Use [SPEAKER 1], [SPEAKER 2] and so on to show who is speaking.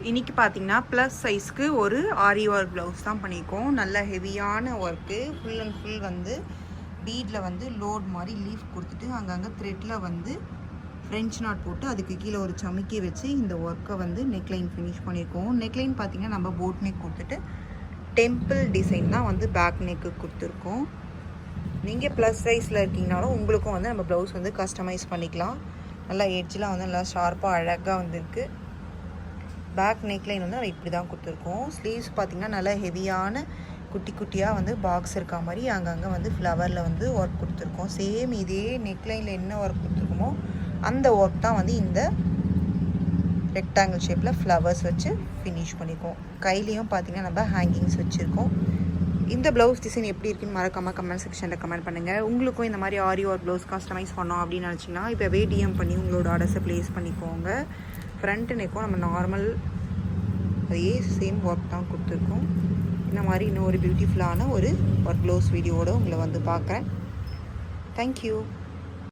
[SPEAKER 1] இன்றைக்கி பார்த்தீங்கன்னா ப்ளஸ் சைஸ்க்கு ஒரு ஆரி ஒர்க் ப்ளவுஸ் தான் பண்ணியிருக்கோம். நல்ல ஹெவியான ஒர்க்கு, ஃபுல் அண்ட் ஃபுல் வந்து பீடில் வந்து லோட் மாதிரி லீஃப் கொடுத்துட்டு அங்கங்கே த்ரெட்டில் வந்து ஃப்ரெஞ்ச் நாட் போட்டு அதுக்கு கீழே ஒரு சமிக்கி வச்சு இந்த ஒர்க்கை வந்து நெக்லைன் ஃபினிஷ் பண்ணியிருக்கோம். நெக்லைன் பார்த்திங்கன்னா நம்ம போட் நெக் கொடுத்துட்டு டெம்பிள் டிசைன் தான் வந்து பேக் நெக்கு கொடுத்துருக்கோம். நீங்கள் ப்ளஸ் சைஸில் இருக்கீங்கனாலும் உங்களுக்கும் வந்து நம்ம ப்ளவுஸ் வந்து கஸ்டமைஸ் பண்ணிக்கலாம். நல்லா எட்ஜெலாம் வந்து நல்லா ஷார்ப்பாக அழகாக வந்துருக்கு. பேக் நெக்லைன் வந்து நம்ம இப்படி தான் கொடுத்துருக்கோம். ஸ்லீவ்ஸ் பார்த்திங்கன்னா நல்லா ஹெவியான குட்டி குட்டியாக வந்து பாக்ஸ் இருக்கா மாதிரி அங்கங்கே வந்து ஃப்ளவரில் வந்து ஒர்க் கொடுத்துருக்கோம். சேம் இதே நெக்லைனில் என்ன ஒர்க் கொடுத்துருக்கோமோ அந்த ஒர்க் தான் வந்து இந்த ரெக்டாங்கிள் ஷேப்பில் ஃப்ளவர்ஸ் வச்சு ஃபினிஷ் பண்ணியிருக்கோம். கையிலையும் பார்த்திங்கன்னா நம்ம ஹேங்கிங்ஸ் வச்சுருக்கோம். இந்த ப்ளவுஸ் டிசைன் எப்படி இருக்குன்னு மறக்காமல் கமெண்ட் செக்ஷனில் கமெண்ட் பண்ணுங்கள். உங்களுக்கும் இந்த மாதிரி ஆரி ஒர்க் ப்ளவுஸ் கஸ்டமைஸ் பண்ணோம் அப்படின்னு நினச்சிங்கன்னா இப்போவே டிஎம் பண்ணி உங்களோட ஆர்டர்ஸை ப்ளேஸ் பண்ணிக்கோங்க. ஃப்ரண்ட் நெக்கும் நம்ம நார்மல் அதே சேம் ஒர்க் தான் கொடுத்துருக்கோம். இந்த மாதிரி இன்னும் ஒரு பியூட்டிஃபுல்லான ஒரு ஒர்க் ப்ளவுஸ் வீடியோவோடு உங்களை வந்து பார்க்குறேன். தேங்க்யூ.